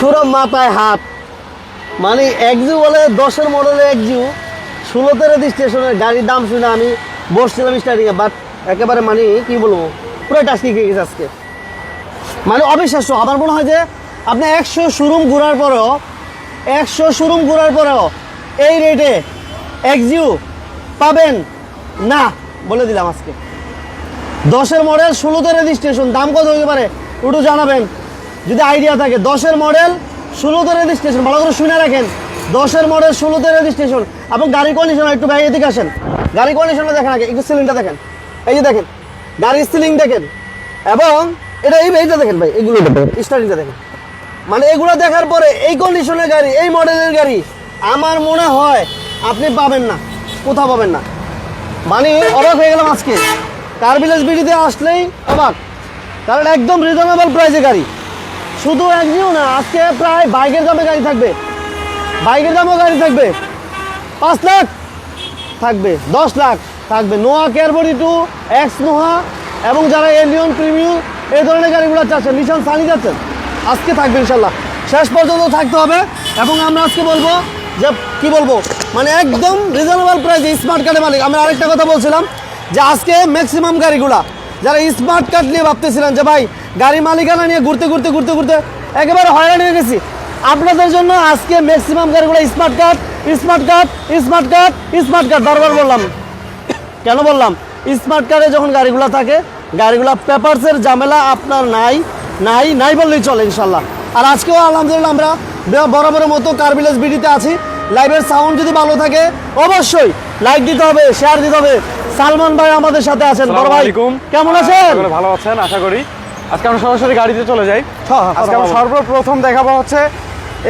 পুরো মাথায় হাত, মানে একজিউ বলে 10-এর মডেলের একজিউ 16তে রেজিস্ট্রেশনের গাড়ির দাম শুনে আমি বসছিলাম স্টার্টিংয়ে, বাট একেবারে মানে কি বলবো পুরো টাস্কি খেয়ে গেছে আজকে, মানে অবিশ্বাস্য। আমার মনে হয় যে আপনি 100 শোরুম ঘোরার পরেও এই রেটে একজিউ পাবেন না, বলে দিলাম আজকে। 10-এর মডেল 16তে রেজিস্ট্রেশন, দাম কত হতে পারে একটু জানাবেন যদি আইডিয়া থাকে। 10-এর মডেল 16তে রেজিস্ট্রেশন, ভালো করে শুনে রাখেন। 10-এর মডেল 16তে রেজিস্ট্রেশন এবং গাড়ির কন্ডিশন একটু ভাই এদিকে আসেন, গাড়ির কন্ডিশনটা দেখেন আগে, একটু সিলিংটা দেখেন, এই যে দেখেন গাড়ির সিলিং দেখেন, এবং এইটা দেখেন ভাই, এগুলো দেখেন, স্টার্টিংটা দেখেন, মানে এগুলো দেখার পরে এই কন্ডিশনের গাড়ি, এই মডেলের গাড়ি আমার মনে হয় আপনি পাবেন না, কোথাও পাবেন না। মানে অবাক হয়ে গেলাম আজকে, কার ভিলেজ বিডিতে আসলেই অবাক, কারণ একদম রিজনেবল প্রাইসে গাড়ি। শুধু একদিনও না, আজকে প্রায় বাইকের দামে গাড়ি থাকবে, বাইকের দামেও গাড়ি থাকবে, 5 লাখ থাকবে, 10 লাখ থাকবে। নোয়া কেয়ারবডি 2 এক্স নোহা এবং যারা এলিয়ন প্রিমিয়াম এই ধরনের গাড়িগুলো চাচ্ছেন, নিশান সানি যাচ্ছেন, আজকে থাকবে ইনশাল্লাহ, শেষ পর্যন্ত থাকতে হবে। এবং আমরা আজকে বলবো যে কি বলবো, মানে একদম রিজনেবল প্রাইসে স্মার্ট কার্ডের মালিক। আমরা আরেকটা কথা বলছিলাম যে আজকে ম্যাক্সিমাম গাড়িগুলা যারা স্মার্ট কার্ড নিয়ে ভাবতেছিলেন যে ভাই গাড়ি মালিকানা নিয়ে ঘুরতে একেবারে হয়রান হয়ে গেছি, আপনাদের জন্য আজকে ম্যাক্সিমাম গাড়িগুলো স্মার্ট কার্ড বারবার বললাম, কেন বললাম? স্মার্ট কার্ডে যখন গাড়িগুলো থাকে, গাড়িগুলো পেপারসের ঝামেলা আপনার নাই বললেই চলে ইনশাল্লাহ। আর আজকেও আলহামদুলিল্লাহ আমরা বরাবরের মতো কার ভিলেজ বিডিতে আছি। লাইভের সাউন্ড যদি ভালো থাকে অবশ্যই লাইক দিতে হবে, শেয়ার দিতে হবে। সালমান ভাই আমাদের সাথে আছেন, বড় ভাই কেমন আছেন? ভালো আছেন আশা করি। আজকে আমরা সরাসরি গাড়িতে চলে যাই। আজকে আমরা সর্বপ্রথম দেখাবো হচ্ছে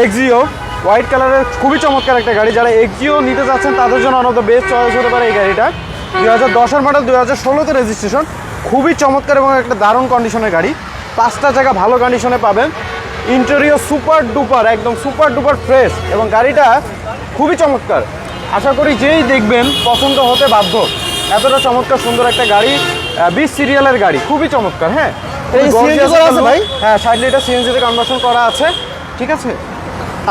এক্সিও, হোয়াইট কালারের খুবই চমৎকার একটা গাড়ি। যারা এক্সিও নিতে চাচ্ছেন তাদের জন্য on of the best choice হতে পারে এই গাড়িটা। 2010-এর মডেল, 2016তে রেজিস্ট্রেশন, খুবই চমৎকার এবং একটা দারুণ কন্ডিশনের গাড়ি। 5টা জায়গা ভালো কন্ডিশনে পাবেন। ইন্টেরিয়র সুপার ডুপার, একদম সুপার ডুপার ফ্রেশ, এবং গাড়িটা খুবই চমৎকার। আশা করি যেই দেখবেন পছন্দ হতে বাধ্য। এতটা চমৎকার সুন্দর একটা গাড়ি, 20 সিরিয়ালের গাড়ি, খুবই চমৎকার। হ্যাঁ, এই সিএনজি করা আছে ভাই? হ্যাঁ, 60 লিটার সিএনজিতে কনভার্সন করা আছে, ঠিক আছে।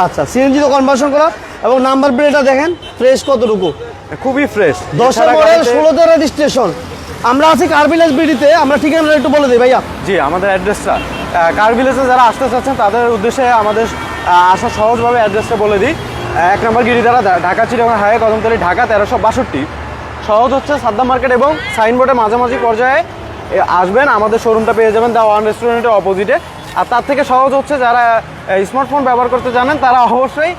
আচ্ছা, সিএনজিতে কনভার্সন করা, এবং নাম্বার প্লেটটা দেখেন ফ্রেশ কতটুকু, খুবই ফ্রেশ। 10-এর মডেল 16তে রেজিস্ট্রেশন। আমরা আছি কার ভিলেজ বিডিতে, আমরা ঠিকানাটা একটু বলে দিই ভাইয়া। জি, আমাদের অ্যাড্রেসটা কার ভিলেজে যারা আসতে চাচ্ছেন তাদের উদ্দেশ্যে আমাদের আসা সহজভাবে অ্যাড্রেসটা বলে দিই। 1 নম্বর গিরিধারা, ঢাকা চিটাগাং হাইওয়ে, কদমতলী, ঢাকা 1362। সহজ হচ্ছে সাদ্দাম মার্কেট এবং সাইনবোর্ডের মাঝামাঝি পর্যায়ে আসবেন, আমাদের শোরুমটা পেয়ে যাবেন দ্য ওয়ান রেস্টুরেন্টের অপোজিটে। আর তার থেকে সহজ হচ্ছে যারা স্মার্টফোন ব্যবহার করতে জানেন তারা অবশ্যই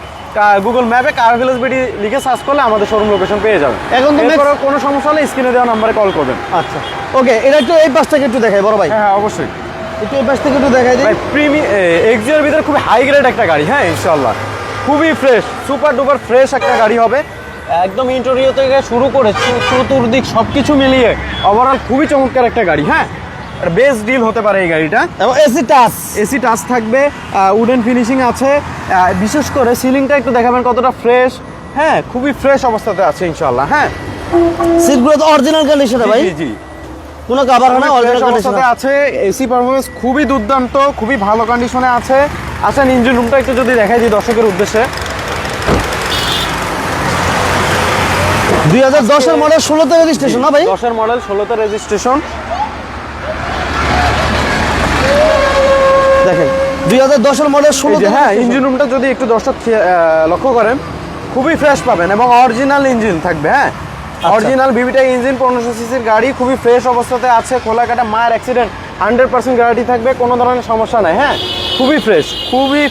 গুগল ম্যাপে কার ভিলেজ বিডি লিখে সার্চ করলে আমাদের শোরুম লোকেশন পেয়ে যাবেন। এখন তো কোনো সমস্যা হলে স্ক্রিনে দেওয়া নাম্বারে কল করবেন। আচ্ছা, ওকে, এটা একটু এই পাশ থেকে একটু দেখাই বড় ভাই। হ্যাঁ, অবশ্যই একটু এই পাশ থেকে একটু দেখাই দিই। এক্সিওর ভিতরে খুবই হাই গ্রেড একটা গাড়ি। হ্যাঁ, ইনশাআল্লাহ খুবই ফ্রেশ, সুপার ডুপার ফ্রেশ একটা গাড়ি হবে। একদম ইন্টেরিয়র থেকে শুরু করে চতুর্দিক সব কিছু মিলিয়ে ওভারঅল খুবই চমৎকার একটা গাড়ি। হ্যাঁ, বেস্ট ডিল হতে পারে এই গাড়িটা। এবং এসি টাচ থাকবে, উডেন ফিনিশিং আছে। বিশেষ করে সিলিংটা একটু দেখাবেন কতটা ফ্রেশ। হ্যাঁ, খুবই ফ্রেশ অবস্থাতে আছে ইনশাআল্লাহ। হ্যাঁ, সিটগুলো তো অরিজিনাল কন্ডিশনে ভাই, জি, কোনো কভার হয় না, অরিজিনাল অবস্থাতে আছে। এসি পারফরম্যান্স খুবই দুর্দান্ত, খুবই ভালো কন্ডিশনে আছে। আচ্ছা, ইঞ্জিন রুমটা একটু যদি দেখাই দিই দর্শকের উদ্দেশ্যে। 2010-এর মডেল 16তে রেজিস্ট্রেশন না ভাই? 10-এর মডেল 16তে রেজিস্ট্রেশন। দেখেন 2010-এর মডেল 16তে। হ্যাঁ, ইঞ্জিন রুমটা যদি একটু দর্শক লক্ষ্য করেন খুবই ফ্রেশ পাবেন এবং অরিজিনাল ইঞ্জিন থাকবে। হ্যাঁ, অরিজিনাল ভিভিটাই ইঞ্জিন, 1500 সিসির গাড়ি, খুবই ফ্রেশ অবস্থাতে আছে। খোলা কাটা মায়ের অ্যাক্সিডেন্ট 100% গ্যারান্টি থাকবে, কোনো ধরনের সমস্যা নাই। হ্যাঁ, খুবই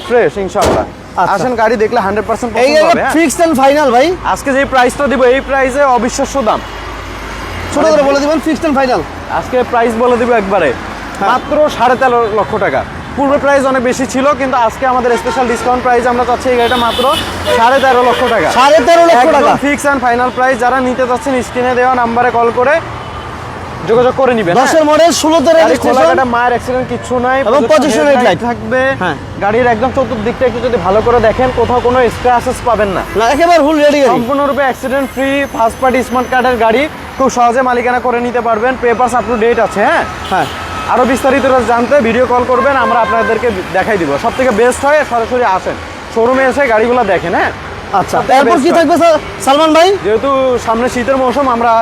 ফ্রেশ ইনশাআল্লাহ। আসেন গাড়ি দেখলে 100% এই ফিক্সড এন্ড ফাইনাল ভাই। আজকে যে প্রাইসটা দিব এই প্রাইসে অবিশ্বাস্য দাম। ছোট করে বলে দিবেন ফিক্সড এন্ড ফাইনাল। আজকে প্রাইস বলে দিব একবারে মাত্র 13.5 লক্ষ টাকা। পূর্বে প্রাইস অনেক বেশি ছিল, কিন্তু আজকে আমাদের স্পেশাল ডিসকাউন্ট প্রাইস আমরা চাচ্ছি এই গাড়িটা মাত্র 13.5 লক্ষ টাকা। 13.5 লক্ষ টাকা ফিক্স এন্ড ফাইনাল প্রাইস। যারা নিতে চাচ্ছেন স্ক্রিনে দেওয়া নাম্বারে কল করে যোগাযোগ করে নেবেন। 10-এর মডেল 16তে রেজিস্ট্রেশন, মায়ের অ্যাক্সিডেন্ট কিছু নাই এবং পজিশন লাইট থাকবে। হ্যাঁ, গাড়ির একদম চতুর্দিকটা একটু যদি ভালো করে দেখেন কোথাও কোনো স্ক্র্যাচেস পাবেন না, একেবারে ফুল রেডি গাড়ি, সম্পূর্ণরূপে accident free, first party smart কার্ডের গাড়ি। খুব সহজে মালিকানা করে নিতে পারবেন, পেপারস আপ টু ডেট আছে। হ্যাঁ, আরো বিস্তারিত জানতে ভিডিও কল করবেন, আমরা আপনাদেরকে দেখাই দিব। সব থেকে বেস্ট হয় সরাসরি আসেন, শোরুমে এসে গাড়িগুলো দেখেন। হ্যাঁ, আচ্ছা, এরপর কি থাকবে সালমান ভাই? যেহেতু সামনে শীতের মৌসুম, আমরা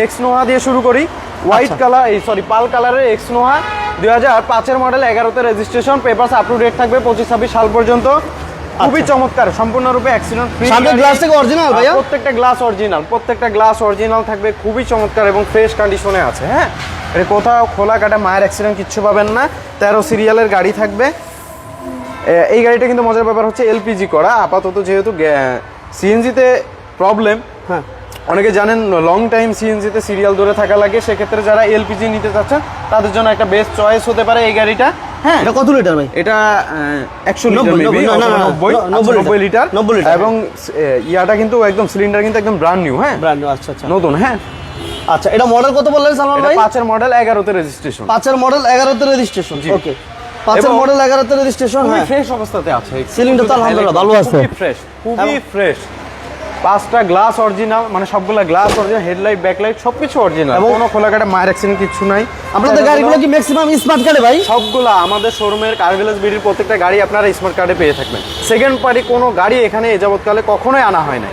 এক্স নোহা দিয়ে শুরু করি। হোয়াইট কালার, পাল কালারের এক্স নোহা 2005-এর মডেল, 11তে registration, papers up to date থাকবে 25-26 সাল পর্যন্ত। খুবই চমৎকার, সম্পূর্ণরূপে অ্যাক্সিডেন্ট ফ্রি। সামনে গ্লাস থেকে অরিজিনাল ভাইয়া? প্রত্যেকটা গ্লাস অরিজিনাল থাকবে, খুবই চমৎকার এবং ফ্রেশ কন্ডিশনে আছে। হ্যাঁ, এটা কোথাও খোলা কাটা মায়ের অ্যাক্সিডেন্ট কিচ্ছু পাবেন না। 13 সিরিয়ালের গাড়ি থাকবে। এই গাড়িটা কিন্তু মজার ব্যাপার হচ্ছে এলপিজি করা। আপাতত যেহেতু সিএনজিতে প্রবলেম, হ্যাঁ অনেকে জানেন লং টাইম সিএনজিতে সিরিয়াল ধরে থাকা লাগে, সেক্ষেত্রে যারা এলপিজি নিতে চাচ্ছেন তাদের জন্য একটা বেস্ট চয়েস হতে পারে এই গাড়িটা। হ্যাঁ, এটা কত লিটার ভাই? এটা 100 লিটার, 90 লিটার এবং ইয়াটা কিন্তু একদম সিলিন্ডার কিন্তু একদম ব্র্যান্ড নিউ। হ্যাঁ, ব্র্যান্ড নিউ, আচ্ছা আচ্ছা নতুন। হ্যাঁ, আচ্ছা, এটা মডেল কত বললেন সালমান ভাই? 5-এর মডেল, 11তে রেজিস্ট্রেশন। 5-এর মডেল, 11তে রেজিস্ট্রেশন। ওকে, 5-এর মডেল, 11তে রেজিস্ট্রেশন। হ্যাঁ, ফ্রেশ অবস্থাতে আছে, সিলিন্ডার তো আলহামদুলিল্লাহ ভালো আছে, খুবই ফ্রেশ। 5টা গ্লাস অরিজিনাল, মানে সবগুলা গ্লাস অরিজিনাল, হেডলাইট ব্যাকলাইট সবকিছু অরিজিনাল, কোনো খোলাকাটা মায়ের অ্যাক্সিডেন্ট কিছু নাই। আপনাদের গাড়িগুলো কি ম্যাক্সিমাম স্মার্ট কার্ডে ভাই? সবগুলা আমাদের শোরুমের কার ভিলেজ বিডির প্রত্যেকটা গাড়ি আপনারা স্মার্ট কার্ডে পেয়ে থাকবেন। সেকেন্ড পার্টি কোনো গাড়ি এখানে এ যাবৎকালে কখনোই আনা হয় না।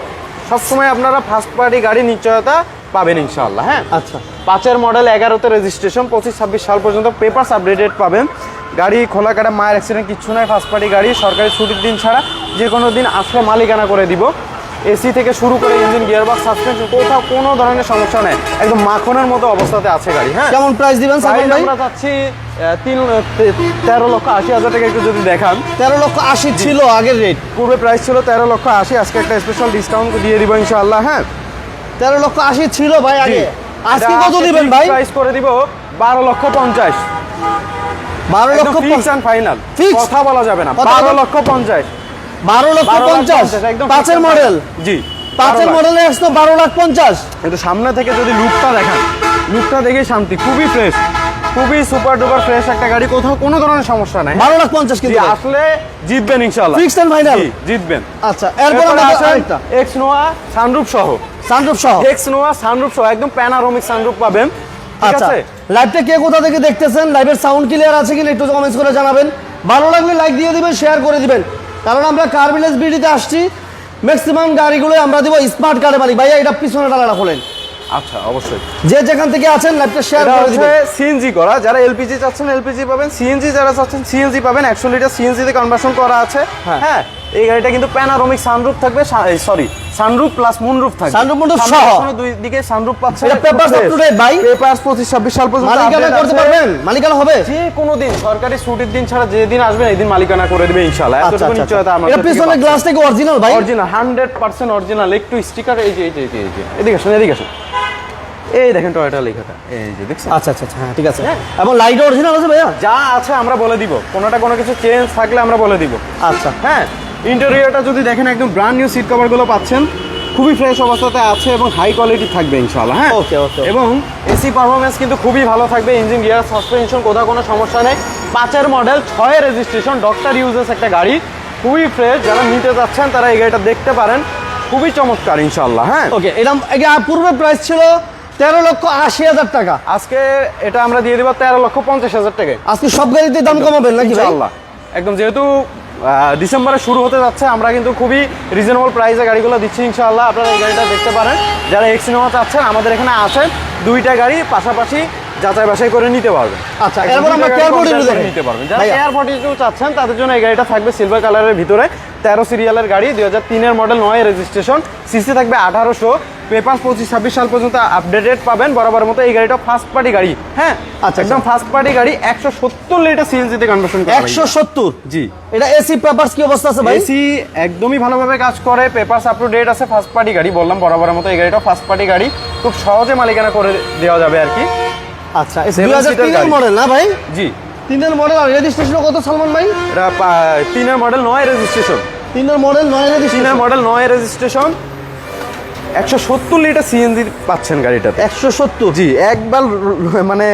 সবসময় আপনারা ফার্স্ট পার্টি গাড়ি নিশ্চয়তা পাবেন ইনশাআল্লাহ। হ্যাঁ, আচ্ছা, 5-এর মডেল, 11তে রেজিস্ট্রেশন, 25-26 সাল পর্যন্ত পেপারস আপডেটেড পাবেন। গাড়ি খোলা কাটা মায়ের অ্যাক্সিডেন্ট কিচ্ছু নাই। ফার্স্ট পার্টি গাড়ি, সরকারি ছুটির দিন ছাড়া যে কোনো দিন আসলে মালিকানা করে দিব। এসি থেকে শুরু করে ইঞ্জিন, গিয়ারবক্স, সাসপেনশন কোথাও কোনো ধরনের সমস্যা নেই, একদম মাখনের মতো অবস্থাতে আছে গাড়ি। হ্যাঁ, কেমন প্রাইস দিবেন সালমান ভাই? আমরা চাচ্ছি 13,80,000 টাকা। একটু যদি দেখান, 13,80,000 ছিল আগের রেট, পূর্বে প্রাইস ছিল 13,80,000, আজকে একটা স্পেশাল ডিসকাউন্ট দিয়ে দিব ইনশাআল্লাহ। হ্যাঁ, 13,80,000 ছিল ভাই আগে, আজকে কত দিবেন ভাই? প্রাইস করে দিব 12,50,000। 12,50,000 ফাইনাল, কথা বলা যাবে না। 12,50,000, 12,50,000 একদম 5-এর মডেল। জি, 5-এর মডেলে আসতো 12,50,000। কিন্তু সামনে থেকে যদি লুকটা দেখেন, লুকটা দেখে শান্তি, খুবই ফ্রেশ, খুবই সুপার ডুপার ফ্রেশ একটা গাড়ি, কোথাও কোনো ধরনের সমস্যা নাই। 12,50,000 কিন্তু আসলে জিতবেন ইনশাআল্লাহ, ফিক্সড এন্ড ফাইনাল জিতবেন। আচ্ছা, এরপর আমরা আরেকটা এক্স নোয়া সানরুফ সহ, এক্স নোয়া সানরুফ সহ একদম প্যানোরামিক সানরুফ পাবেন। ঠিক আচ্ছা, আছে, লাইভটা কে কোথা থেকে দেখতেছেন, লাইভের সাউন্ড ক্লিয়ার আছে কিনা একটু কমেন্টস করে জানাবেন। ভালো লাগলে লাইক দিয়ে দিবেন, শেয়ার করে দিবেন, কারণ আমরা কার ভিলেজ বিডিতে আসছি, ম্যাক্সিমাম গাড়িগুলো আমরা দিব স্মার্ট কার্ডে মালিক। ভাইয়া এটা পিছনে ডালাটা খোলেন। আচ্ছা, অবশ্যই যে যেখান থেকে আছেন লাইভটা শেয়ার করে দিবেন। সিএনজি করা, যারা এলপিজি চাচ্ছেন এলপিজি পাবেন, সিএনজি যারা চাচ্ছেন সিএনজি পাবেন। 100 লিটার সিএনজি তে কনভার্সন করা আছে। হ্যাঁ, এই গাড়িটা কিন্তু প্যানোরামিক সানরুফ থাকবে, সরি সানরুফ প্লাস মুনরুফ থাকবে, সানরুফ মুনরুফ সহ দুই দিকে সানরুফ পাচ্ছেন। এটা পেপারস আপ টু ডেট ভাই, পেপারস 25-26 সাল পর্যন্ত মালিকানা করতে পারবেন, মালিকানা হবে যে কোনো দিন, সরকারি ছুটির দিন ছাড়া যে দিন আসবেন এই দিন মালিকানা করে দিবে ইনশাআল্লাহ। এতটুকু নিশ্চয়তা আমরা। এটা পিছনে গ্লাস থেকে অরিজিনাল ভাই, অরিজিনাল 100% অরিজিনাল। একটু স্টিকার, এই যে এদিকে আসুন, এদিকে আসুন, এই দেখেন টয়োটা লেখাটা, এই যে দেখছেন। আচ্ছা আচ্ছা, হ্যাঁ ঠিক আছে। এবং লাইট অরিজিনাল আছে ভাইয়া? যা আছে আমরা বলে দিব, কোনো কিছু চেঞ্জ থাকলে আমরা বলে দিব। আচ্ছা, হ্যাঁ, ইন্টেরিয়রটা যদি দেখেন একদম ব্র্যান্ড নিউ সিট কভারগুলো পাচ্ছেন, খুবই ফ্রেশ অবস্থাতে আছে এবং হাই কোয়ালিটি থাকবে ইনশাআল্লাহ। হ্যাঁ, ওকে ওকে। এবং এসি পারফরমেন্স কিন্তু খুবই ভালো থাকবে, ইঞ্জিন, গিয়ার, সাসপেনশন কোথাও কোনো সমস্যা নেই। 5-এর মডেল, 6-এর রেজিস্ট্রেশন, ডক্টর ইউজেস একটা গাড়ি, খুবই ফ্রেশ। যারা নিতে যাচ্ছেন তারা এই গাড়িটা দেখতে পারেন, খুবই চমৎকার ইনশাআল্লাহ। হ্যাঁ, ওকে। এটা পূর্বে প্রাইস ছিল 13,80,000 টাকা, আজকে এটা আমরা দিয়ে দিব 13,50,000 টাকায়। আজকে সব গাড়িতে দাম কমাবেন নাকি ভাই? ইনশাআল্লাহ, একদম যেহেতু ডিসেম্বরে শুরু হতে যাচ্ছে, আমরা কিন্তু খুবই রিজনেবল প্রাইসে গাড়িগুলো দিচ্ছি ইনশাআল্লাহ। আপনারা এই গাড়িটা দেখতে পারেন, যারা এক্স নোয়া চাচ্ছেন আমাদের এখানে আসেন, 2টা গাড়ি পাশাপাশি যাচাই বাছাই করে নিতে পারবেন। আচ্ছা, এরপর আমরা কেয়ার 42 নিতে পারবেন। যারা কেয়ার 42 চাচ্ছেন তাদের জন্য এই গাড়িটা থাকবে সিলভার কালারের ভিতরে, 13 সিরিয়ালের গাড়ি, 2003-এর মডেল, 9 রেজিস্ট্রেশন, সিসি থাকবে 1800, পেপার 25-26 সাল পর্যন্ত আপডেটেড পাবেন বরাবরের মতো। এই গাড়িটা ফার্স্ট পার্টি গাড়ি। হ্যাঁ, আচ্ছা, একদম ফার্স্ট পার্টি গাড়ি, 170 লিটার সিএনজি তে কনভার্সন করা। 170? জি। এটা এসি পেপারস কি অবস্থা আছে ভাই? এসি একদমই ভালোভাবে কাজ করে, পেপারস আপ টু ডেট আছে, ফার্স্ট পার্টি গাড়ি বললাম বরাবরের মতো। এই গাড়িটা ফার্স্ট পার্টি গাড়ি, খুব সহজে মালিকানা করে দেওয়া যাবে আর কি। আচ্ছা, 2003-এর মডেল না ভাই? জি, 3-এর মডেল। আর রেজিস্ট্রেশন কত সালমান ভাই? এটা 3-এর মডেল, 9 রেজিস্ট্রেশন। 3-এর মডেল, 9 রেজিস্ট্রেশন। 3-এর মডেল, 9 রেজিস্ট্রেশন, 170 লিটার সিএনজি পাচ্ছেন গাড়িটাতে। 170? জি, একবার মানে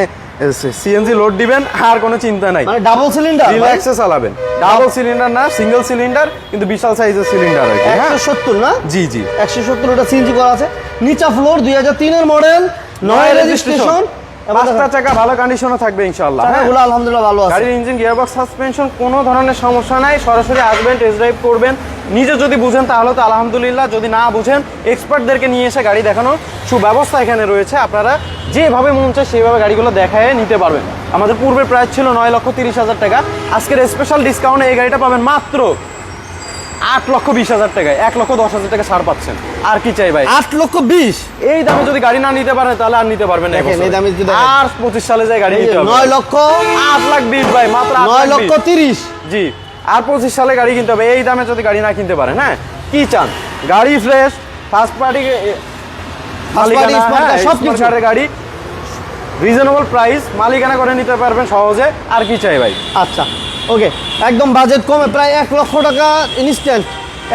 সিএনজি লোড দিবেন আর কোনো চিন্তা নাই, মানে ডাবল সিলিন্ডার রিল্যাক্সে চালাবেন। ডাবল সিলিন্ডার না, সিঙ্গেল সিলিন্ডার, কিন্তু বিশাল সাইজের সিলিন্ডার আর কি। 170 না? জি জি, 170 লিটার সিএনজি করা আছে। নিচা ফ্লোর, 2003-এর মডেল, 9 রেজিস্ট্রেশন, পাঁচটা চাকা ভালো কন্ডিশনে থাকবে ইনশাআল্লাহ। চাকাগুলো আলহামদুলিল্লাহ ভালো আছে। গাড়ির ইঞ্জিন, গিয়ারবক্স, সাসপেনশন কোনো ধরনের সমস্যা নাই। সরাসরি আসবেন, টেস্ট ড্রাইভ করবেন। নিজে যদি বুঝেন তাহলে তো আলহামদুলিল্লাহ, যদি না বুঝেন এক্সপার্টদেরকে নিয়ে এসে গাড়ি দেখানোর সুব্যবস্থা এখানে রয়েছে। আপনারা যেভাবে মন চায় সেভাবে গাড়িগুলো দেখায় নিতে পারবেন। আমাদের পূর্বের প্রাইস ছিল 9,30,000 টাকা। আজকের স্পেশাল ডিসকাউন্টে এই গাড়িটা পাবেন মাত্র 8,20,000 টাকায়। 1,10,000 টাকা ছাড় পাচ্ছেন। আর কি চাই ভাই? 8,20,000 এই দামে যদি গাড়ি না নিতে পারেন তাহলে আর নিতে পারবেন না। দেখেন, এই দামে যদি দেখেন। আর 25 সালে যায় গাড়ি নিতে হবে। 9,20,000 ভাই, মাত্র 9,30,000। জি, আর 25 সালে গাড়ি কিনতে হবে। এই দামে যদি গাড়ি না কিনতে পারেন, হ্যাঁ কি চান? গাড়ি ফ্রেশ, ফার্স্ট পার্টি সবকিছু গাড়ি, রিজনেবল প্রাইস, মালিকানা করে নিতে পারবেন সহজে। আর কি চাই ভাই? আচ্ছা ওকে, একদম বাজেট কমে প্রায় 1 লক্ষ টাকা ইনস্ট্যান্ট,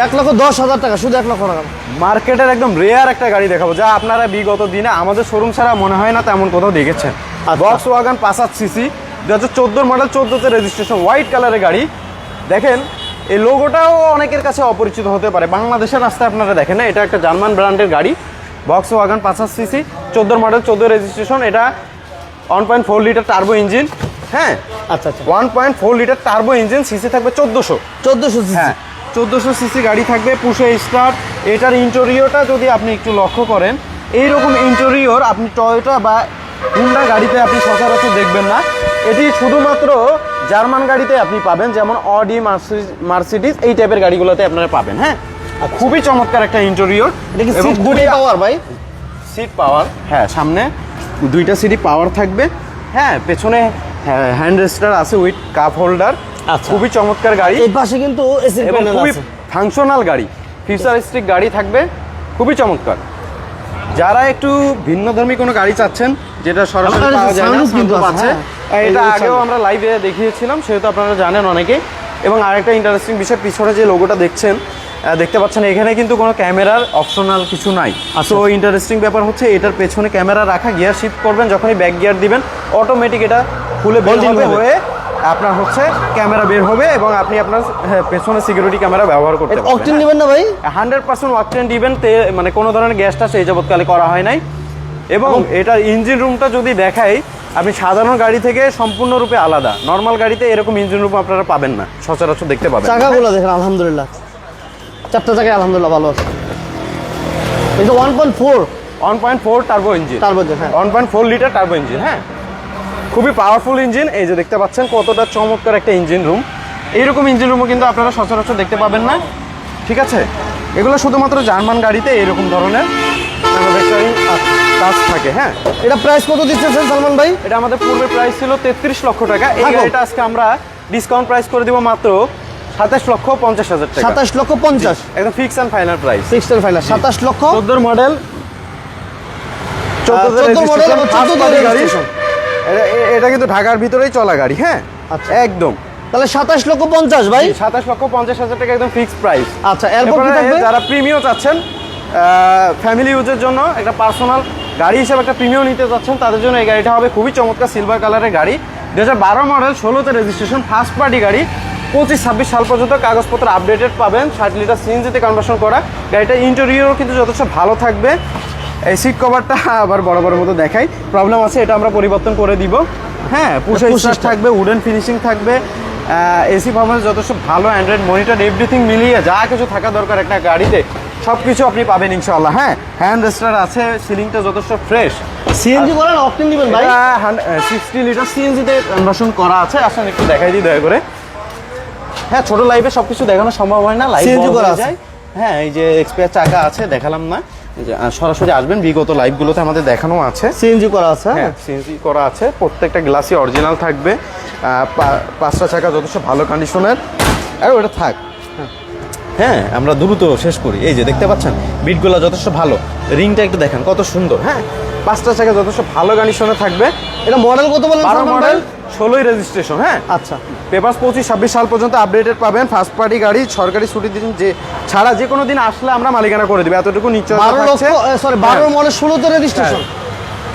1,10,000 টাকা, শুধু 1 লক্ষ টাকা। মার্কেটের একদম রেয়ার একটা গাড়ি দেখাবো, যা আপনারা বিগত দিনে আমাদের শোরুম ছাড়া মনে হয় না তেমন কোথাও দেখেছেন। ভক্সওয়াগন 5 সিসি 2014 মডেল, 14তে রেজিস্ট্রেশন, হোয়াইট কালারের গাড়ি। দেখেন এই লোগোটাও অনেকের কাছে অপরিচিত হতে পারে। বাংলাদেশের রাস্তায় আপনারা দেখেন না, এটা একটা জার্মান ব্র্যান্ডের গাড়ি। Volkswagen 5 CC, 14 model, 14 registration. এটা 1.4 লিটার টার্বো ইঞ্জিন। হ্যাঁ আচ্ছা, 1.4 লিটার টার্বো ইঞ্জিন, সিসি থাকবে 1400 সিসি। হ্যাঁ 1400 সিসি গাড়ি থাকবে, পুশে স্টার্ট। এটার ইন্টেরিয়রটা যদি আপনি একটু লক্ষ্য করেন, এইরকম ইন্টেরিয়র আপনি টয়োটা বা হুন্ডা গাড়িতে আপনি সচরাচর দেখবেন না। এটি শুধুমাত্র জার্মান গাড়িতে আপনি পাবেন, যেমন অডি, মার্সিডিজ এই টাইপের গাড়িগুলোতে আপনারা পাবেন। হ্যাঁ খুবই চমৎকার একটা ইন্টেরিয়র। পাওয়ার ভাই, সিট পাওয়ার, হ্যাঁ সামনে 2টা সিটই পাওয়ার থাকবে। হ্যাঁ পেছনে হ্যান্ড রেস্টার আছে উইথ কাপ হোল্ডার। খুবই চমৎকার গাড়ি। এই পাশে কিন্তু এসি প্যানেল খুবই আছে, ফাংশনাল গাড়ি, ফিউচারিস্টিক গাড়ি থাকবে, খুবই চমৎকার। যারা একটু ভিন্নধর্মী কোনো গাড়ি চাচ্ছেন, যেটা সরাসরি পাওয়া যায় না, কিন্তু আছে, এটা আগেও আমরা লাইভে দেখিয়েছিলাম, সেহেতু আপনারা জানেন অনেকে। এবং আরেকটা ইন্টারেস্টিং বিষয়, পিছনে যে লোগোটা দেখতে পাচ্ছেন, এখানে কিন্তু কোনো ক্যামেরার অপশনাল কিছু নাই। সো ইন্টারেস্টিং ব্যাপার হচ্ছে এটার পেছনে ক্যামেরা রাখা। গিয়ার শিফট করবেন, যখনই ব্যাক গিয়ার দিবেন অটোমেটিক এটা খুলে বের হয়ে আপনার হচ্ছে ক্যামেরা বের হবে, এবং আপনি আপনার পেছনে সিকিউরিটি ক্যামেরা ব্যবহার করতে পারবেন। অকটেন দিবেন না ভাই? 100% অকটেন দিবেন, মানে কোনো ধরনের গ্যাসটা সেই যাবৎকালে করা হয় নাই। এবং এটার ইঞ্জিন রুমটা যদি দেখাই, আপনি সাধারণ গাড়ি থেকে সম্পূর্ণরূপে আলাদা। নর্মাল গাড়িতে এরকম ইঞ্জিন রুম আপনারা পাবেন না, সচরাচর দেখতে পাবেন। চাকাগুলো দেখেন আলহামদুলিল্লাহ, 4টা চাকা আলহামদুলিল্লাহ ভালো আছে। এটা 1.4 turbo engine, 1.4 litre turbo engine. হ্যাঁ খুবই পাওয়ারফুল ইঞ্জিন। এই যে দেখতে পাচ্ছেন কতটা চমৎকার একটা ইঞ্জিন রুম। এইরকম ইঞ্জিন রুমও কিন্তু আপনারা সচরাচর দেখতে পাবেন না, ঠিক আছে? এগুলো শুধুমাত্র জার্মান গাড়িতে এরকম ধরনের কাজ থাকে। হ্যাঁ এটা প্রাইস কত দিচ্ছেন সালমান ভাই? এটা আমাদের পূর্বের প্রাইস ছিল 33 লক্ষ টাকা। এই গাড়িটা আজকে আমরা ডিসকাউন্ট প্রাইস করে দিব মাত্র 27,50,000 টাকা। 27,50,000 একদম fix and final price. Fixed and final 27 লক্ষ। 14 মডেল, 14 মডেল এবং 14 গাড়ি। এটা কিন্তু ঢাকার ভিতরেই চলা গাড়ি। হ্যাঁ আচ্ছা একদম। তাহলে 27,50,000 ভাই, 27,50,000 টাকা একদম ফিক্সড প্রাইস। আচ্ছা এরপর কি থাকবে? যারা প্রিমিয়াম চাচ্ছেন, ফ্যামিলি ইউজের জন্য একটা পার্সোনাল গাড়ি হিসেবে একটা প্রিমিয়াম নিতে চাচ্ছেন, তাদের জন্য এই গাড়িটা হবে খুবই চমৎকার। সিলভার কালারের গাড়ি, 2012 মডেল, 16তে রেজিস্ট্রেশন, ফার্স্ট পার্টি গাড়ি। 25-26 সাল পর্যন্ত কাগজপত্র আপডেটেড পাবেন, 60 লিটার সিএনজিতে কনভার্সন করা গাড়িটা। ইন্টেরিয়রও কিন্তু যথেষ্ট ভালো থাকবে। এই সিট কভারটা আবার বড় মতো দেখাই, প্রবলেম আছে, এটা আমরা পরিবর্তন করে দিব। হ্যাঁ পুশ স্টার্ট থাকবে, উডেন ফিনিশিং থাকবে, এসি পারফরম্যান্স যথেষ্ট ভালো, অ্যান্ড্রয়েড মনিটর, এভরিথিং মিলিয়ে যা কিছু থাকা দরকার একটা গাড়িতে সব কিছু আপনি পাবেন ইনশাআল্লাহ। হ্যাঁ হ্যান্ড রেস্টার আছে, সিলিংটা যথেষ্ট ফ্রেশ। সিএনজি করেন অকটেন দিবেন ভাই? 60 লিটার সিএনজিতে কনভার্সন করা আছে। আসলে একটু দেখাই দিই দয়া করে। হ্যাঁ ছোট লাইভে সবকিছু দেখানো সম্ভব হয় না, লাইভ করা যায়। হ্যাঁ এই যে এক্সপায়ার চাকা আছে, দেখালাম না, সরাসরি আসবেন। বিগত লাইভগুলোতে আমাদের দেখানো আছে, সিএনজি করা আছে। হ্যাঁ সিএনজি করা আছে, প্রত্যেকটা গ্লাসই অরিজিনাল থাকবে। 5টা চাকা যথেষ্ট ভালো কন্ডিশনের। আর ওটা থাক, হ্যাঁ আমরা দ্রুত শেষ করি। এই যে দেখতে পাচ্ছেন বিটগুলো যথেষ্ট ভালো, রিংটা একটু দেখেন কত সুন্দর। হ্যাঁ 5টা চাকা যথেষ্ট ভালো কন্ডিশনে থাকবে। এটা মডেল কত বলেন? 12 মডেল, 16 রেজিস্ট্রেশন। হ্যাঁ আচ্ছা পেপারস 25-26 সাল পর্যন্ত আপডেটেড পাবেন। ফার্স্ট পার্টি গাড়ি, সরকারি ছুটির দিন যে ছাড়া যে কোনো দিন আসলে আমরা মালিকানা করে দেব, এতটুকু নিশ্চয়তা থাকছে। 12 মডেল, 16তে রেজিস্ট্রেশন,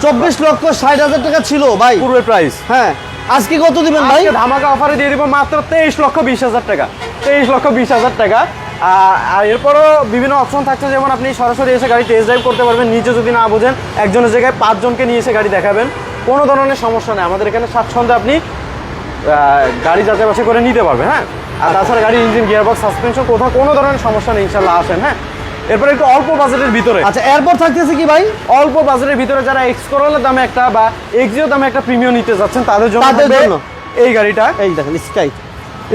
24,60,000 টাকা ছিল ভাই পূর্বের প্রাইস। হ্যাঁ আজকে কত দিবেন ভাই? ধামাকা অফারে দিয়ে দিব মাত্র 23,20,000 টাকা। 23,20,000 টাকা। আর এরপরও বিভিন্ন অপশন থাকছে, যেমন আপনি সরাসরি এসে গাড়ি টেস্ট ড্রাইভ করতে পারবেন। নিজে যদি না বোঝেন, একজনের জায়গায় 5 জনকে নিয়ে এসে গাড়ি দেখাবেন, কোনো ধরনের সমস্যা নেই, আমাদের এখানে স্বাচ্ছন্দ্যে আপনি গাড়ি যাচাই বাছাই করে নিতে পারবেন। হ্যাঁ, আর তাছাড়া গাড়ি ইঞ্জিন, গিয়ারবক্স, সাসপেনশন কোথাও কোনো ধরনের সমস্যা নেই, ইনশাল্লাহ আসেন। হ্যাঁ, এরপরে একটু অল্প বাজেটের ভিতরে, আচ্ছা এরপর থাকতেছে কি ভাই? অল্প বাজেটের ভিতরে যারা এক্স করোলার দামে একটা বা এক্সিও দামে একটা প্রিমিয়াম নিতে যাচ্ছেন তাদের জন্য এই গাড়িটা। এই দেখেন স্কাই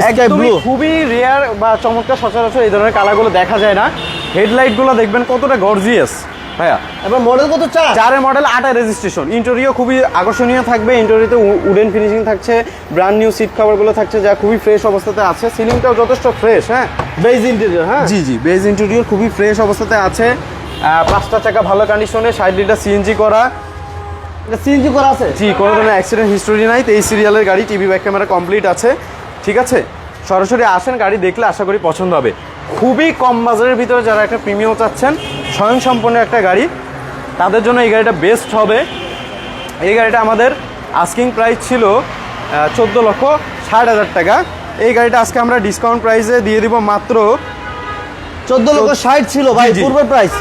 একদমই খুবই রেয়ার বা চমৎকার, সচরাচর এই ধরনের কালারগুলো দেখা যায় না। হেডলাইটগুলো দেখবেন কতটা গর্জিয়াস ভাইয়া। এবার মডেল কত? 4 মডেল, 8 রেজিস্ট্রেশন। ইন্টেরিয়র খুবই আকর্ষণীয় থাকবে, ইন্টেরিয়রতে উডেন ফিনিশিং থাকছে, ব্র্যান্ড নিউ সিট কভারগুলো থাকছে যা খুবই ফ্রেশ অবস্থাতে আছে। সিলিংটাও যথেষ্ট ফ্রেশ। হ্যাঁ, বেজ ইন্টেরিয়র। হ্যাঁ জি জি, বেজ ইন্টেরিয়র খুবই ফ্রেশ অবস্থাতে আছে। 5টা চাকা ভালো কন্ডিশনে, 60 লিটার সিএনজি করা। এটা সিএনজি করা আছে? জি, কোনো ধরনের অ্যাক্সিডেন্ট হিস্টোরি নাই। 23 সিরিয়ালের গাড়ি, টিভি ব্যাক ক্যামেরা কমপ্লিট আছে। ঠিক আছে, সরাসরি আসেন, গাড়ি দেখলে আশা করি পছন্দ হবে। খুবই কম বাজারের ভিতরে যারা একটা প্রিমিয়াম চাচ্ছেন, স্বয়ংসম্পন্ন একটা গাড়ি, তাদের জন্য এই গাড়িটা বেস্ট হবে। এই গাড়িটা আমাদের আস্কিং প্রাইস ছিল 14,60,000 টাকা। এই গাড়িটা আজকে আমরা ডিসকাউন্ট প্রাইসে দিয়ে দিব মাত্র 14,60,000 ছিল ভাই পূর্বের প্রাইস,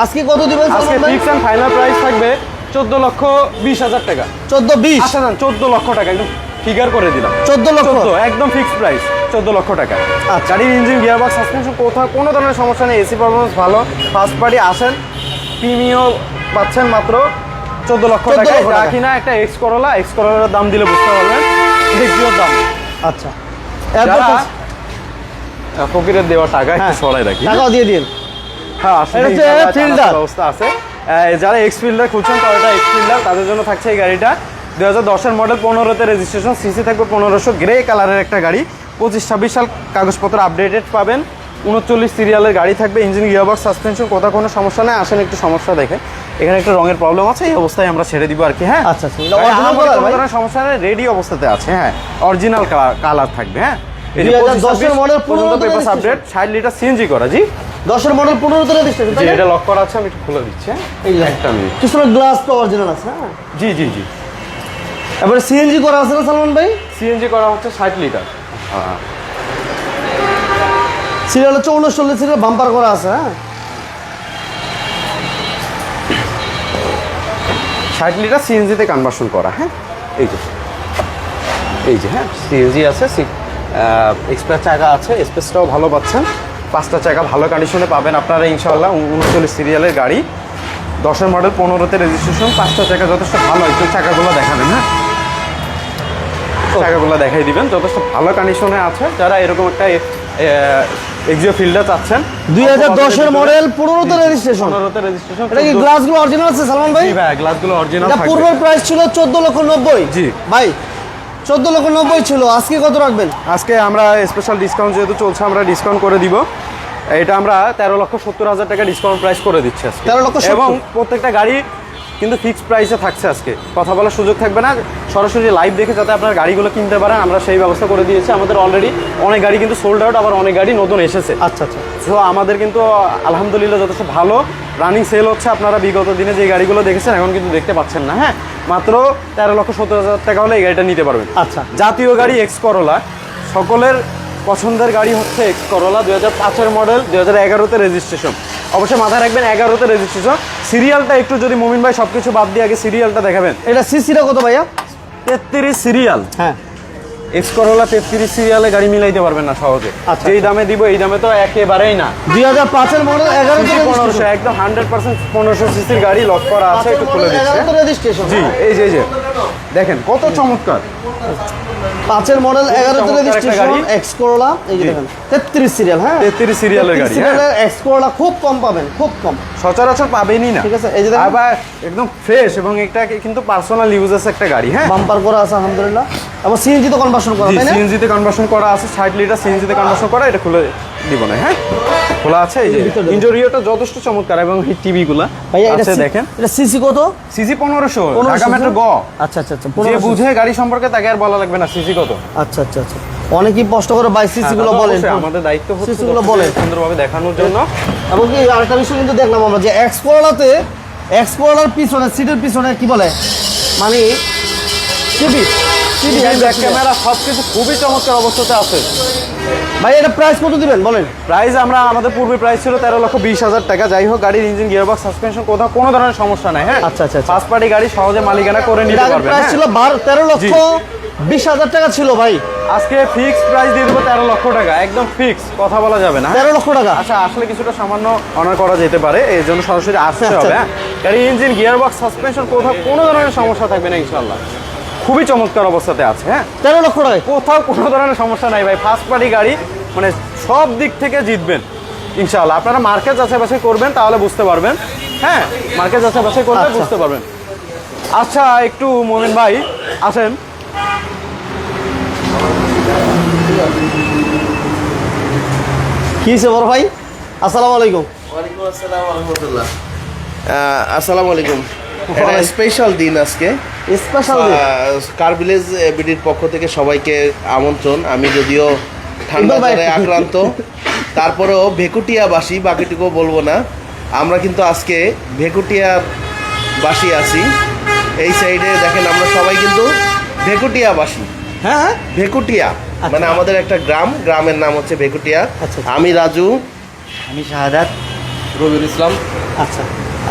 আজকে কত দিবেন? আজকে ফিক্স এন্ড ফাইনাল প্রাইস থাকবে 14,20,000 টাকা। 14,20? আচ্ছা না, 14 লক্ষ টাকা একদম ফিগার করে দিলাম। 14 লক্ষ একদম ফিক্সড প্রাইস, 14 লক্ষ টাকা। গাড়ির ইঞ্জিন, গিয়ারবক্স, সাসপেনশন কোথাও কোনো ধরনের সমস্যা নেই, এসি পারফরমেন্স ভালো। ফার্স্ট পার্টি আসেন, প্রিমিয়াম পাচ্ছেন মাত্র 14 লক্ষ টাকা। রাখি না একটা এক্স করোলার দাম দিলে বুঝতে পারবেন এক্সিওর দাম। আচ্ছা, যারা ফকিরের দেওয়া টাকা একটু সরাই রাখি, টাকাও দিয়ে দিন। হ্যাঁ, আসলে ব্যবস্থা আছে। যারা এক্স ফিল্ডার খুঁজছেন, টয়োটা এক্স ফিল্ডার, তাদের জন্য থাকছে এই গাড়িটা। 2010-এর মডেল, 15তে রেজিস্ট্রেশন, সিসি থাকবে 1500, গ্রে কালারের একটা গাড়ি। 25-26 সাল কাগজপত্র আপডেটেড পাবেন। 39 সিরিয়ালের গাড়ি থাকবে, ইঞ্জিন, গিয়ারবক্স, সাসপেনশন কোথাও কোনো সমস্যা নেই। আসেন একটু সমস্যা দেখে, এখানে একটা রঙের প্রবলেম আছে, এই অবস্থায় আমরা ছেড়ে দিব আর কি। হ্যাঁ, আচ্ছা, সমস্যা নেই, রেডি অবস্থাতে আছে। হ্যাঁ, অরিজিনাল কালার থাকবে। হ্যাঁ, 2010-এর model, 15 paper update, 60 litre CNG করা। জি, 10-এর মডেল, 15তে রেজিস্ট্রেশন। জি, এটা লক করা আছে, আমি একটু খুলে দিচ্ছি। এই একটা মিনিট, পিছনের গ্লাস তো অরিজিনাল আছে। হ্যাঁ, জি জি জি। এবারে সিএনজি করা আছে না সালমান ভাই? সিএনজি করা হচ্ছে 60 লিটার। সিরিয়াল হচ্ছে 39 সিরিয়াল, বাম্পার করা আছে। হ্যাঁ, 60 লিটার সিএনজিতে কনভার্সন করা। হ্যাঁ, এই যে হ্যাঁ, সিএনজি আছে, এক্সপ্রেস চাকা আছে, স্পেসটাও ভালো পাচ্ছেন। 5টা চাকা ভালো কন্ডিশনে পাবেন আপনারা ইনশাআল্লাহ। 39 সিরিয়ালের গাড়ি, 10-এর মডেল, 15তে রেজিস্ট্রেশন, 5টা চাকা যথেষ্ট ভালো। একটু চাকাগুলো দেখাবেন। হ্যাঁ, চাকাগুলো দেখাই দিবেন, যথেষ্ট ভালো কন্ডিশনে আছে। যারা এরকম একটা এক্সিও ফিল্ডার চাচ্ছেন, 2010-এর মডেল, 15তে রেজিস্ট্রেশন। এটা কি গ্লাসগুলো অরিজিনাল আছে সালমান ভাই? জি ভাই, গ্লাসগুলো অরিজিনাল থাকবে। পূর্বের প্রাইস ছিল 14,90,000। জি ভাই, 14,90,000 ছিল, আজকে কত রাখবেন? আজকে আমরা স্পেশাল ডিসকাউন্ট যেহেতু চলছে, আমরা ডিসকাউন্ট করে দিব। এটা আমরা 13,70,000 টাকা ডিসকাউন্ট প্রাইস করে দিচ্ছি আজকে। 13,70,000, এবং প্রত্যেকটা গাড়ি কিন্তু ফিক্সড প্রাইসে থাকছে আজকে, কথা বলার সুযোগ থাকবে না। সরাসরি লাইভ দেখে যাতে আপনার গাড়িগুলো কিনতে পারেন, আমরা সেই ব্যবস্থা করে দিয়েছি। আমাদের অলরেডি অনেক গাড়ি কিন্তু সোল্ড আউট, আবার অনেক গাড়ি নতুন এসেছে। আচ্ছা আচ্ছা। সো আমাদের কিন্তু আলহামদুলিল্লাহ যথেষ্ট ভালো রানিং সেল হচ্ছে। আপনারা বিগত দিনে যে গাড়িগুলো দেখেছেন এখন কিন্তু দেখতে পাচ্ছেন না। হ্যাঁ, মাত্র 13,70,000 টাকা হলে এই গাড়িটা নিতে পারবেন। আচ্ছা, জাতীয় গাড়ি এক্স করোলা, সকলের পছন্দের গাড়ি হচ্ছে এক্স করোলা। 2005-এর মডেল, 2011-তে রেজিস্ট্রেশন। অবশ্যই মাথায় রাখবেন 11-তে রেজিস্ট্রেশন। সিরিয়ালটা একটু যদি মুমিন ভাই সবকিছু বাদ দিয়ে আগে সিরিয়ালটা দেখাবেন। এটা সিসিটা কত ভাইয়া? 33 সিরিয়াল। হ্যাঁ, এক্স করোলা 33 সিরিয়ালে গাড়ি মিলাইতে পারবেন না সহজে। আচ্ছা, যেই দামে দিব এই দামে তো একেবারেই না। 2005-এর মডেল, 1500, একদম 100% 1500 সিসির গাড়ি, লক করা আছে। একটু খুলে দিচ্ছি। জি, এই যে দেখেন কত চমৎকার। 5-এর মডেল, 11-তে রেজিস্ট্রেশন, এক্স করোলা। এই যে দেখেন 33 সিরিয়াল। হ্যাঁ, 33 সিরিয়ালের গাড়ি। হ্যাঁ, এক্স করোলা খুব কম পাবেন, খুব কম, সচরাচর পাবেনই না। ঠিক আছে, এই যে দেখেন আবার একদম ফ্রেশ, এবং এটা কিন্তু পার্সোনাল ইউজ আছে একটা গাড়ি। হ্যাঁ, বাম্পার করা আছে আলহামদুলিল্লাহ। আবার সিএনজি তো কনভার্সন করা, তাই না? সিএনজি তে কনভার্সন করা আছে, 60 লিটার সিএনজি তে কনভার্সন করা। এটা খুলে দিব না। হ্যাঁ, খোলা আছে। এই যে ইন্টেরিয়রটা যথেষ্ট চমৎকার, এবং এই টিভি গুলা ভাইয়া আছে দেখেন। এটা সিসি কত? সিসি 1500, ঢাকা মেট্রো গ। আচ্ছা আচ্ছা আচ্ছা, যে বুঝে গাড়ি সম্পর্কে তাকে আর বলা লাগবে না সিসি কত। আচ্ছা আচ্ছা আচ্ছা, অনেকেই কষ্ট করে বাই সিসি গুলো বলেন, আমাদের দায়িত্ব হচ্ছে সিসি গুলো বলেন সুন্দরভাবে দেখানোর জন্য। এবং কি আরেকটা বিষয় কিন্তু দেখলাম আমরা যে এক্স করোলাতে, এক্স করোলার পিছনে সিটের পিছনে কি বলে মানে টিভি ব্যাক ক্যামেরা সবকিছু খুবই চমৎকার অবস্থাতে আছে। ভাই এটা প্রাইস কত দিবেন বলেন? প্রাইস আমরা আমাদের পূর্বে প্রাইস ছিল 13,20,000 টাকা। যাই হোক, গাড়ির ইঞ্জিন, গিয়ারবক্স, সাসপেনশন কোথাও কোনো ধরনের সমস্যা নাই। হ্যাঁ, আচ্ছা আচ্ছা আচ্ছা। ফার্স্ট পার্টি গাড়ি সহজে মালিকানা করে নিতে পারবেন। প্রাইস ছিল 13,20,000 টাকা ছিল ভাই। আজকে ফিক্স প্রাইস দিয়ে দেবো 13 লক্ষ টাকা, একদম ফিক্স, কথা বলা যাবে না। 13 লক্ষ টাকা। আচ্ছা, আসলে কিছুটা সামান্য অনার করা যেতে পারে, এই জন্য সরাসরি আসতে হবে। হ্যাঁ, গাড়ির ইঞ্জিন, গিয়ারবক্স, সাসপেনশন কোথাও কোনো ধরনের সমস্যা থাকবে না ইনশাল্লাহ। খুবই চমৎকার অবস্থাতে আছে। হ্যাঁ, 13 লক্ষ টাকায় কোথাও কোনো ধরনের সমস্যা নাই ভাই। ফার্স্ট পার্টি গাড়ি মানে সব দিক থেকে জিতবেন ইনশাআল্লাহ। আপনারা মার্কেট যাচাই বাছাই করবেন, তাহলে বুঝতে পারবেন। হ্যাঁ, মার্কেট যাচাই বাছাই করলে আচ্ছা। বুঝতে পারবেন। আচ্ছা, একটু মোমিন ভাই আসেন। কি হয়েছে বড় ভাই? আসসালামু আলাইকুম। ওয়ালাইকুম আসসালাম ওয়া রাহমাতুল্লাহ। আসসালামু আলাইকুম। এটা স্পেশাল দিন আজকে। স্পেশাল দিন। কার ভিলেজ বিডির পক্ষ থেকে সবাইকে আমন্ত্রণ। আমি যদিও ঠান্ডা ইকবাল ভাই। জ্বরে আক্রান্ত, তারপরেও ভেকুটিয়াবাসী, বাকিটুকু বলবো না। আমরা কিন্তু আজকে ভেকুটিয়াবাসী আছি। এই সাইডে দেখেন আমরা সবাই কিন্তু ভেকুটিয়াবাসী। হ্যাঁ, ভেকুটিয়া মানে আমাদের একটা গ্রামের নাম হচ্ছে ভেকুটিয়া। আচ্ছা। আমি রাজু, আমি শাহাদাত, রবিউল ইসলাম, আচ্ছা,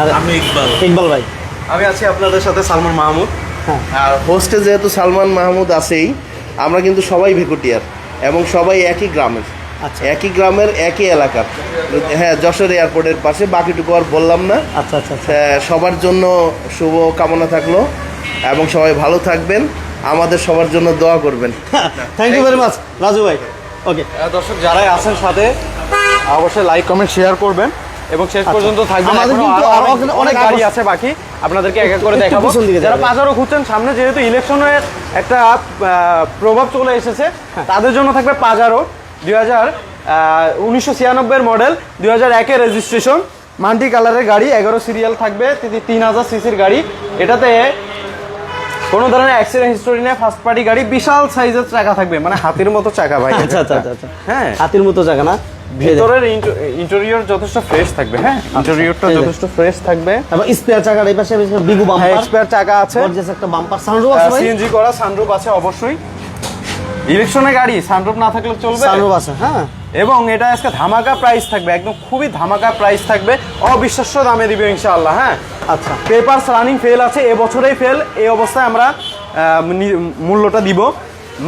আর আমি ইকবাল। ইকবাল ভাই। আমি আছি আপনাদের সাথে সালমান মাহমুদ। হ্যাঁ, আর হোস্টে যেহেতু সালমান মাহমুদ আছেই, আমরা কিন্তু সবাই ভেকুটিয়ার এবং সবাই একই গ্রামের, আচ্ছা একই গ্রামের, একই এলাকার। হ্যাঁ, যশোর এয়ারপোর্টের পাশে। বাকিটুকু আর বললাম না। আচ্ছা আচ্ছা আচ্ছা। সবার জন্য শুভ কামনা থাকলো এবং সবাই ভালো থাকবেন, আমাদের সবার জন্য দোয়া করবেন। Thank you very much Raju ভাই। ওকে, দর্শক যারাই আছেন সাথে অবশ্যই লাইক, কমেন্ট, শেয়ার করবেন এবং শেষ পর্যন্ত থাকবেন। আমাদের এখনো কিন্তু আরো অনেক গাড়ি আকর্ষণ- আছে বাকি, আপনাদেরকে এক এক করে একটু দেখাবো। পিছন দিকে যারা যাবে। বাজারও খুঁজছেন, সামনে যেহেতু ইলেকশনের একটা প্রভাব চলে এসেছে, তাদের জন্য থাকবে পাজারো 1996 মডেল, 2001 রেজিস্ট্রেশন, মাল্টি কালারের গাড়ি, 11 সিরিয়াল থাকবে, 3000 সিসির গাড়ি। এটাতে কোনো ধরনের অ্যাক্সিডেন্ট হিস্টোরি নেই, ফার্স্ট পার্টি গাড়ি, বিশাল সাইজের চাকা থাকবে, মানে হাতির মতো চাকা ভাই। আচ্ছা আচ্ছা আচ্ছা আচ্ছা। হ্যাঁ, হাতির মতো জায়গা না? ভিতরের ইন্টেরিয়র যথেষ্ট ফ্রেশ থাকবে। হ্যাঁ, ইন্টেরিয়রটা এই যে। যথেষ্ট ফ্রেশ থাকবে। এবং স্পেয়ার চাকার এই পাশে বিগু হ্যাঁ, বাম্পার, এক্সপায়ার চাকা আছে, গর্জিয়াস একটা বাম্পার, সানরুফ আছে ভাই। সিএনজি করা, সানরুফ আছে অবশ্যই। ইলেকশনের গাড়ি সানরুফ না থাকলে চলবে। সানরুফ আছে, হ্যাঁ। এবং এটা আজকে ধামাকা প্রাইস থাকবে, একদম খুবই ধামাকা প্রাইস থাকবে, অবিশ্বাস্য দামে দিবে ইনশাআল্লাহ। হ্যাঁ, আচ্ছা, পেপারস রানিং ফেল আছে, এবছরেই ফেল। এই অবস্থায় আমরা মূল্যটা দিব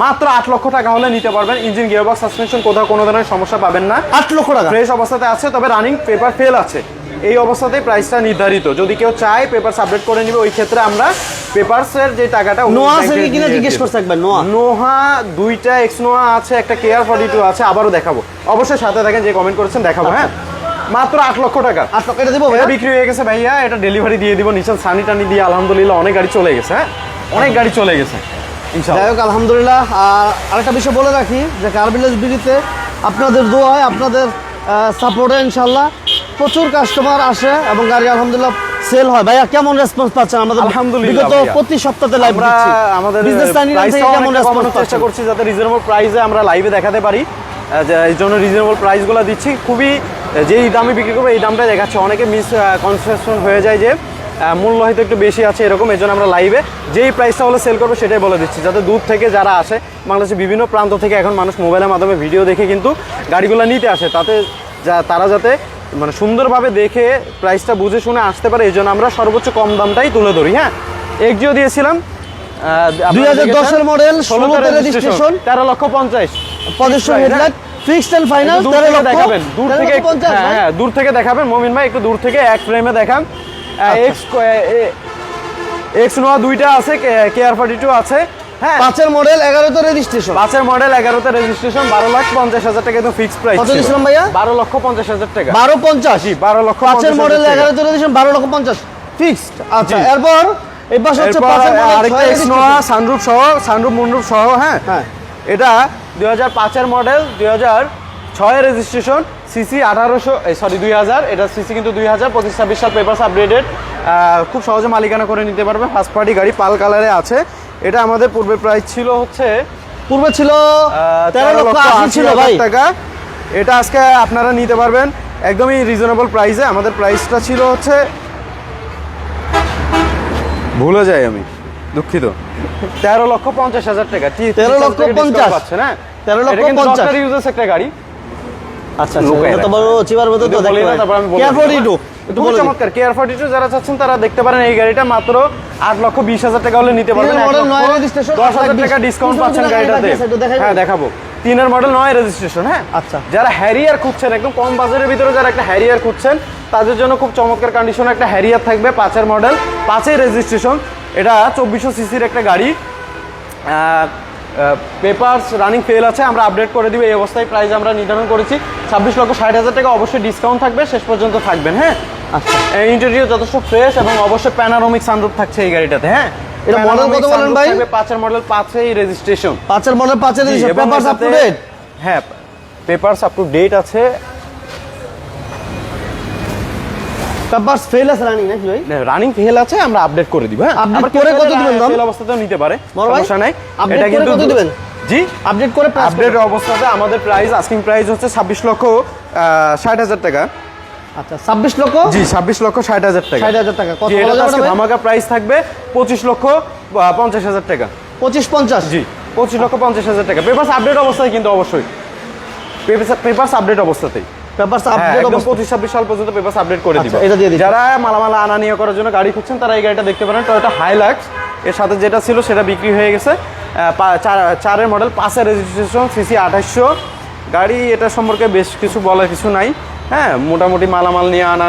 মাত্র 8 লক্ষ টাকা হলে নিতে পারবেন। ইঞ্জিন, গিয়ারবক্স, সাসপেনশন কোথাও কোনো ধরনের সমস্যা পাবেন না। 8 লক্ষ টাকা। ফ্রেশ অবস্থাতে আছে, তবে রানিং পেপার ফেল আছে। এই অবস্থাতেই প্রাইসটা নির্ধারিত। যদি কেউ চায় পেপারস আপডেট করে নিবে, ওই ক্ষেত্রে আমরা পেপারসের যে টাকাটা নোয়া আছে কিনা জিজ্ঞেস করছে একবার। নোহা 2টা এক্স নোয়া আছে, একটা KR42 আছে, আবারও দেখাবো। অবশ্যই সাথে থাকেন, যে কমেন্ট করেছেন দেখাবো। হ্যাঁ, মাত্র 8 লক্ষ টাকা। 8 লক্ষ এটা দেবো ভাই? এটা বিক্রি হয়ে গেছে ভাইয়া, এটা ডেলিভারি দিয়ে দিব। নিশান সানি টানি দিয়ে আলহামদুলিল্লাহ অনেক গাড়ি চলে গেছে। হ্যাঁ, অনেক গাড়ি চলে গেছে ইনশাআল্লাহ। যাই হোক, আলহামদুলিল্লাহ। আর আরেকটা বিষয় বলে রাখি যে কার ভিলেজ বিডিতে আপনাদের দোয়ায়, আপনাদের সাপোর্টে ইনশাল্লাহ প্রচুর কাস্টমার আসে এবং গাড়ি আলহামদুলিল্লাহ সেল হয়। ভাইয়া কেমন রেসপন্স পাচ্ছেন? আমাদের আলহামদুলিল্লাহ বিগত ভাইয়া। প্রতি সপ্তাহে লাইভ আমরা দিচ্ছি, আমাদের বিজনেস টাইনিং থেকে প্রাইসটাও কেমন অনেকটা রেসপন্স কমানোর চেষ্টা পাচ্ছেন? করছি, যাতে রিজনেবল প্রাইসে আমরা লাইভে দেখাতে পারি। এই জন্য রিজনেবল প্রাইসগুলো দিচ্ছি। খুবই যেই দামে বিক্রি করবো এই দামটাই দেখাচ্ছে। অনেকে কনসেশন হয়ে যায় যে মূল্য হয়তো একটু বেশি আছে এরকম, এই জন্য আমরা লাইভে যেই প্রাইসটা হলে সেল করবো সেটাই বলে দিচ্ছি, যাতে দূর থেকে যারা আসে, বাংলাদেশের বিভিন্ন প্রান্ত থেকে এখন মানুষ মোবাইলের মাধ্যমে ভিডিও দেখে কিন্তু গাড়িগুলো নিতে আসে, তাতে তারা যাতে মানে সুন্দরভাবে দেখে প্রাইসটা বুঝে শুনে আসতে পারে, এই জন্য আমরা সর্বোচ্চ কম দামটাই তুলে ধরি। হ্যাঁ, এক্সিও দিয়েছিলাম 2010 model, 16 registration, 13,50,000, position headlight, fixed and final, দূর 13 থেকে লক্ষ দেখাবেন, দূর থেকে। 13,50,000 ভাই। হ্যাঁ, দূর থেকে দেখাবেন মমিন ভাই, একটু দূর থেকে এক ফ্রেমে দেখান। এক্স নোয়া 2টা আছে, KR42 আছে। হ্যাঁ, 5 মডেল, 11 রেজিস্ট্রেশন, 5 মডেল, 11 রেজিস্ট্রেশন, 12,50,000 টাকা একদম ফিক্সড প্রাইস। কত দিয়েছিলাম ভাইয়া? 12,50,000 টাকা। 12,50,000। জি, 12,50,000 5 মডেল, টাকা। 11 রেজিস্ট্রেশন, 12,50,000 ফিক্সড। আচ্ছা, জি। এরপর এই পাশে হচ্ছে এরপর 5 মডেল, আরেকটা 6 এক্স নোয়া সানরুফ সহ, সানরুফ মুনরুফ সহ। হ্যাঁ, হ্যাঁ। এটা 2005 মডেল, 2006 রেজিস্ট্রেশন, সিসি 2000। এটা সিসি কিন্তু 2000, 25-26 সাল, পেপারস আপডেটেড। খুব সহজে মালিকানা করে নিতে পারবে, ফার্স্ট পার্টি গাড়ি, পাল কালারে আছে। এটা আমাদের পূর্বে প্রাইস ছিল হচ্ছে পূর্বে ছিল 13,80,000 ছিল ভাই। টাকা। এটা আজকে আপনারা নিতে পারবেন একদমই রিজনেবল প্রাইসে। আমাদের প্রাইসটা ছিল হচ্ছে, ভুলে যাই আমি, দুঃখিত, 13,50,000 টাকা। 13,50,000 পাচ্ছেন, হ্যাঁ 13,50,000 ডক্টর ইউজেস একটা গাড়ি। আচ্ছা লুকায় এটা তো বড় চিপার ভেতর তো বলি দেখতে না, তারপর আমি বলে কেয়ার দিবো। 42 একটু খুবই বলে দিন। চমৎকার কেয়ার 42 যারা চাচ্ছেন তারা দেখতে পারেন এই গাড়িটা মাত্র 8,20,000 টাকা হলে নিতে পারবেন। মডেল 9 রেজিস্ট্রেশন 10,000 টাকা ডিসকাউন্ট পাচ্ছেন গাড়িটাতে। হ্যাঁ দেখাবো। 3 মডেল 9 রেজিস্ট্রেশন। হ্যাঁ আচ্ছা। যারা হ্যারিয়ার খুঁজছেন একদম কম বাজারের ভিতরে যারা একটা হ্যারিয়ার খুঁজছেন তাদের জন্য খুব চমৎকার কন্ডিশনে একটা হ্যারিয়ার থাকবে। 5 মডেল 5 রেজিস্ট্রেশন। এটা 2400 সিসির একটা গাড়ি। পেপারস রানিং ফেল আছে, আমরা আপডেট করে দিব। এই অবস্থায় প্রাইস আমরা নির্ধারণ করেছি 26,60,000 টাকা। অবশ্যই ডিসকাউন্ট থাকবে, শেষ পর্যন্ত থাকবেন। হ্যাঁ আচ্ছা ইন্টেরিয়র যথেষ্ট ফ্রেশ এবং অবশ্যই প্যানোরামিক সানরুফ থাকছে এই গাড়িটাতে। হ্যাঁ এটা মডেল কত বলেন ভাই? 5 model 5 registration. 5 model 5 registration, papers up to date. হ্যাঁ পেপারস আপ টু ডেট আছে। পেপারস ফেল আছে রানিং নাকি ভাই? রানিং ফেল আছে, আমরা আপডেট করে দিব। হ্যাঁ Update আমরা করে কত দিবেন দাম? ফেল অবস্থাতেও নিতে পারে, বড় ভাই, সমস্যা নাই। update এটা করে কিন্তু কত দিবেন? জি আপডেট করে প্রাইস আপডেট অবস্থাতে আমাদের প্রাইস আস্কিং প্রাইস হচ্ছে 26,60,000 টাকা। আচ্ছা 26 লক্ষ জি 26,60,000 টাকা। 60,000 টাকা। কত জি, এটা বলা যাবে আজকে না ভাই? ধামাকা প্রাইস থাকবে 25,50,000 টাকা। 25-50 জি 25,50,000 টাকা। পেপারস আপডেট অবস্থায় কিন্তু অবশ্যই পেপারস আপডেট অবস্থাতেই। পেপারস হ্যাঁ, আপডেট একদম অবস্থা 25-26 সাল পর্যন্ত পেপারস আপডেট করে দিব। আচ্ছা, এটা দিয়ে দিচ্ছি। যারা মালামাল আনা নিয়ে করার জন্য গাড়ি খুঁজছেন তারা এই গাড়িটা দেখতে পারেন। টয়োটা হাইলাক্স এর সাথে যেটা ছিল সেটা বিক্রি হয়ে গেছে। 4 মডেল 5 রেজিস্ট্রেশন, সিসি 2800 গাড়ি। এটা সম্পর্কে বেশ কিছু বলার কিছু নাই। হ্যাঁ মোটামুটি মালামাল নিয়ে আনা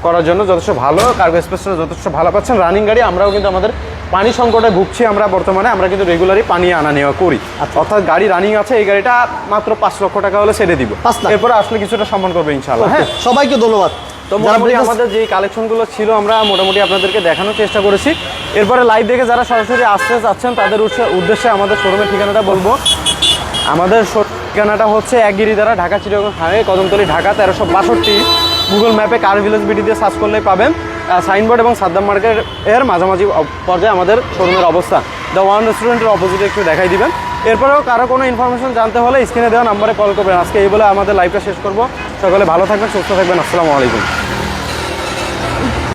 করার জন্য যথেষ্ট ভালো, কার্গো স্পেসটা যথেষ্ট ভালো পাচ্ছেন। রানিং গাড়ি। আমরাও কিন্তু আমাদের পানি সংকটে ভুগছি আমরা বর্তমানে, আমরা কিন্তু রেগুলারই পানি আনা নেওয়া করি। অর্থাৎ গাড়ি রানিং আছে। এই গাড়িটা মাত্র 5 লক্ষ টাকা হলে ছেড়ে দিব। 5 লাখ। এরপরে আসলে কিছুটা সম্মান করবে ইনশাআল্লাহ। হ্যাঁ সবাইকে ধন্যবাদ। তো মোটামুটি আমাদের যে কালেকশনগুলো ছিল আমরা মোটামুটি আপনাদেরকে দেখানোর চেষ্টা করেছি। এরপরে লাইভ দেখে যারা সরাসরি আসতে যাচ্ছেন তাদের উদ্দেশ্যে আমাদের শোরুমের ঠিকানাটা বলবো। আমাদের ঠিকানাটা হচ্ছে একগিরিধারা, ঢাকা চিটাগং হাইওয়ে, কদমতলী, ঢাকা 1362। গুগল ম্যাপে কার ভিলেজ বিডি দিয়ে সার্চ করলেই পাবেন। সাইনবোর্ড এবং সাদ্দাম মার্কেট এর মাঝামাঝি পর্যায়ে আমাদের শোরুমের অবস্থা। দ্য ওয়ান রেস্টুরেন্টের অপোজিটে একটু দেখাই দিবেন। এরপরেও কারো কোনো ইনফরমেশন জানতে হলে স্ক্রিনে দেওয়া নাম্বারে কল করবেন। আজকে এই বলে আমাদের লাইভটা শেষ করবো। সকলে ভালো থাকবেন, সুস্থ থাকবেন। আসসালামু আলাইকুম।